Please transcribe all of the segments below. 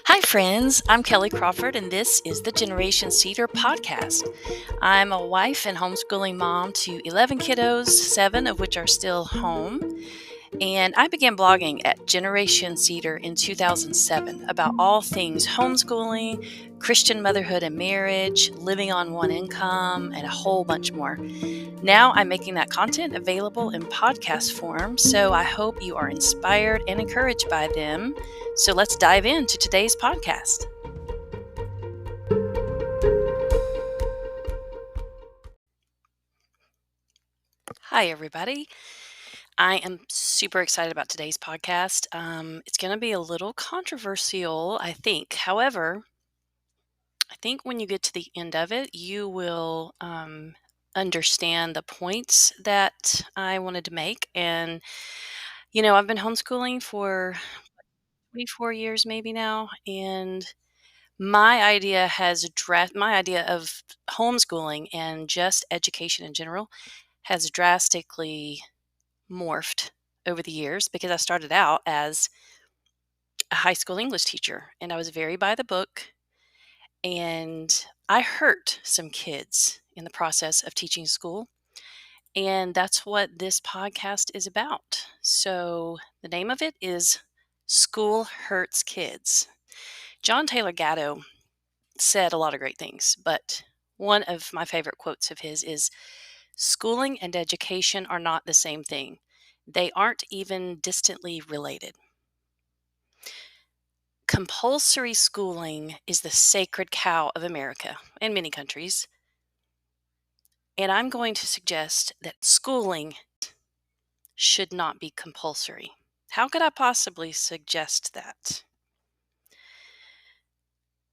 Hi, friends. I'm Kelly Crawford, and this is the Generation Cedar podcast. I'm a wife and homeschooling mom to 11 kiddos, 7 of which are still home. And I began blogging at Generation Cedar in 2007 about all things homeschooling, Christian motherhood and marriage, living on one income, and a whole bunch more. Now I'm making that content available in podcast form, so I hope you are inspired and encouraged by them. So let's dive into today's podcast. Hi, everybody. I am super excited about today's podcast. It's going to be a little controversial, I think. However, I think when you get to the end of it, you will understand the points that I wanted to make. And, I've been homeschooling for 24 years maybe now. And my idea of homeschooling and just education in general has drastically morphed over the years because I started out as a high school English teacher and I was very by the book, and I hurt some kids in the process of teaching school. And that's what this podcast is about. So the name of it is School Hurts Kids. John Taylor Gatto said a lot of great things, but one of my favorite quotes of his is, "Schooling and education are not the same thing. They aren't even distantly related." Compulsory schooling is the sacred cow of America and many countries. And I'm going to suggest that schooling should not be compulsory. How could I possibly suggest that?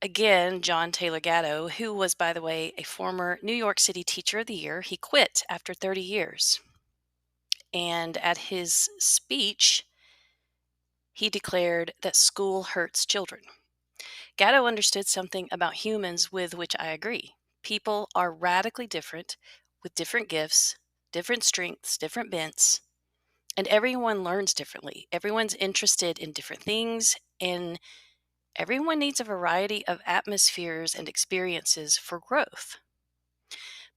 Again, John Taylor Gatto, who was, by the way, a former New York City Teacher of the Year, he quit after 30 years. And at his speech, he declared that school hurts children. Gatto understood something about humans with which I agree. People are radically different, with different gifts, different strengths, different bents, and everyone learns differently. Everyone's interested in different things, and everyone needs a variety of atmospheres and experiences for growth.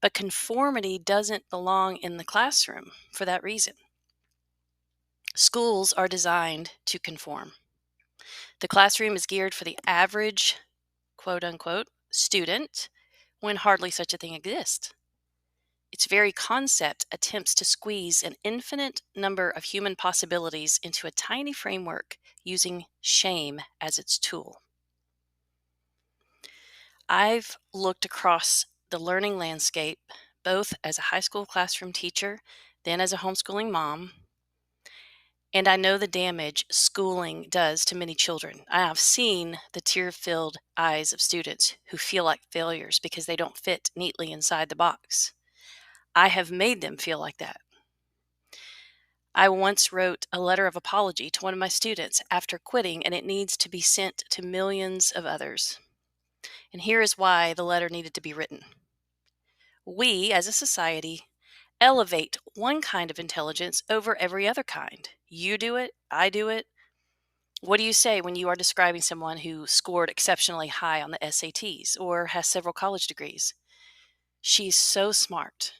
But conformity doesn't belong in the classroom for that reason. Schools are designed to conform. The classroom is geared for the average, quote unquote, student, when hardly such a thing exists. Its very concept attempts to squeeze an infinite number of human possibilities into a tiny framework using shame as its tool. I've looked across the learning landscape, both as a high school classroom teacher, then as a homeschooling mom, and I know the damage schooling does to many children. I have seen the tear-filled eyes of students who feel like failures because they don't fit neatly inside the box. I have made them feel like that. I once wrote a letter of apology to one of my students after quitting, and it needs to be sent to millions of others. And here is why the letter needed to be written. We, as a society, elevate one kind of intelligence over every other kind. You do it, I do it. What do you say when you are describing someone who scored exceptionally high on the SATs or has several college degrees? She's so smart,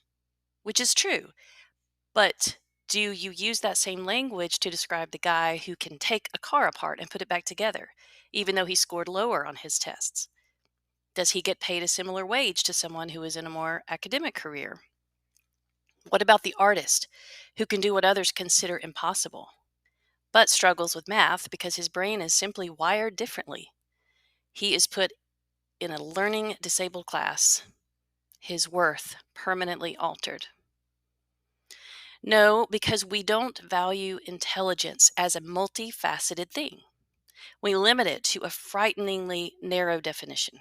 which is true. But do you use that same language to describe the guy who can take a car apart and put it back together, even though he scored lower on his tests? Does he get paid a similar wage to someone who is in a more academic career? What about the artist who can do what others consider impossible, but struggles with math because his brain is simply wired differently? He is put in a learning disabled class, his worth permanently altered. No, because we don't value intelligence as a multifaceted thing. We limit it to a frighteningly narrow definition.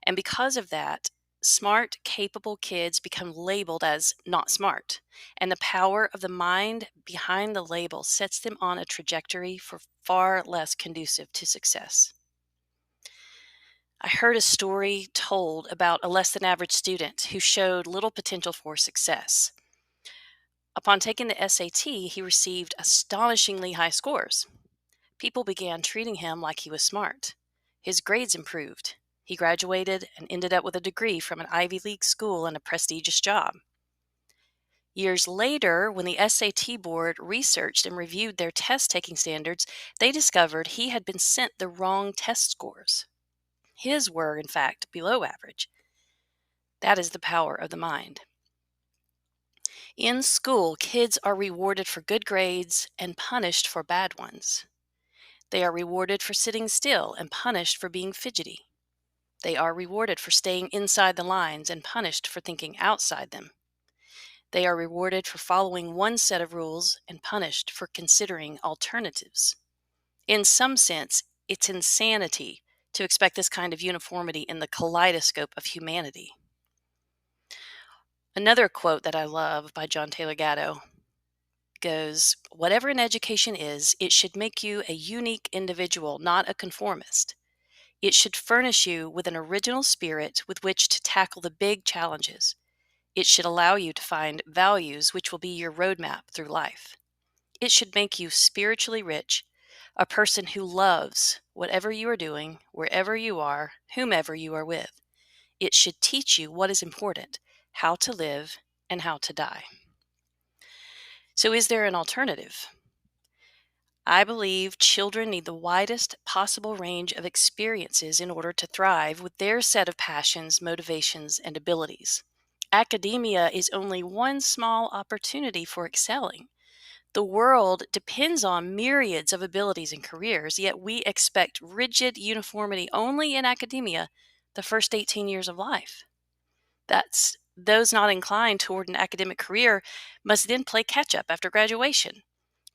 And because of that, smart, capable kids become labeled as not smart. And the power of the mind behind the label sets them on a trajectory for far less conducive to success. I heard a story told about a less than average student who showed little potential for success. Upon taking the SAT, he received astonishingly high scores. People began treating him like he was smart. His grades improved. He graduated and ended up with a degree from an Ivy League school and a prestigious job. Years later, when the SAT board researched and reviewed their test-taking standards, they discovered he had been sent the wrong test scores. His were, in fact, below average. That is the power of the mind. In school, kids are rewarded for good grades and punished for bad ones. They are rewarded for sitting still and punished for being fidgety. They are rewarded for staying inside the lines and punished for thinking outside them. They are rewarded for following one set of rules and punished for considering alternatives. In some sense, it's insanity to expect this kind of uniformity in the kaleidoscope of humanity. Another quote that I love by John Taylor Gatto goes, "Whatever an education is, it should make you a unique individual, not a conformist. It should furnish you with an original spirit with which to tackle the big challenges. It should allow you to find values which will be your roadmap through life. It should make you spiritually rich, a person who loves whatever you are doing, wherever you are, whomever you are with. It should teach you what is important, how to live, and how to die." So is there an alternative? I believe children need the widest possible range of experiences in order to thrive with their set of passions, motivations, and abilities. Academia is only one small opportunity for excelling. The world depends on myriads of abilities and careers, yet we expect rigid uniformity only in academia the first 18 years of life. Those not inclined toward an academic career must then play catch up after graduation,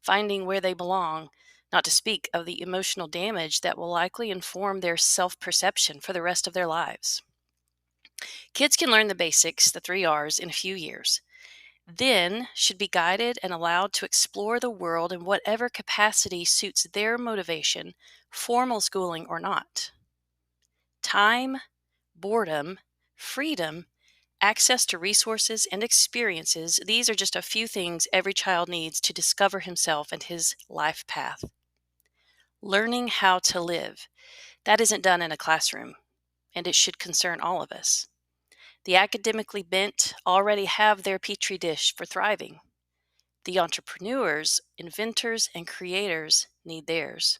finding where they belong, not to speak of the emotional damage that will likely inform their self-perception for the rest of their lives. Kids can learn the basics, the 3 R's, in a few years, then should be guided and allowed to explore the world in whatever capacity suits their motivation, formal schooling or not. Time, boredom, freedom, access to resources and experiences, these are just a few things every child needs to discover himself and his life path. Learning how to live, that isn't done in a classroom, and it should concern all of us. The academically bent already have their petri dish for thriving. The entrepreneurs, inventors, and creators need theirs.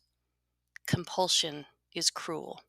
Compulsion is cruel.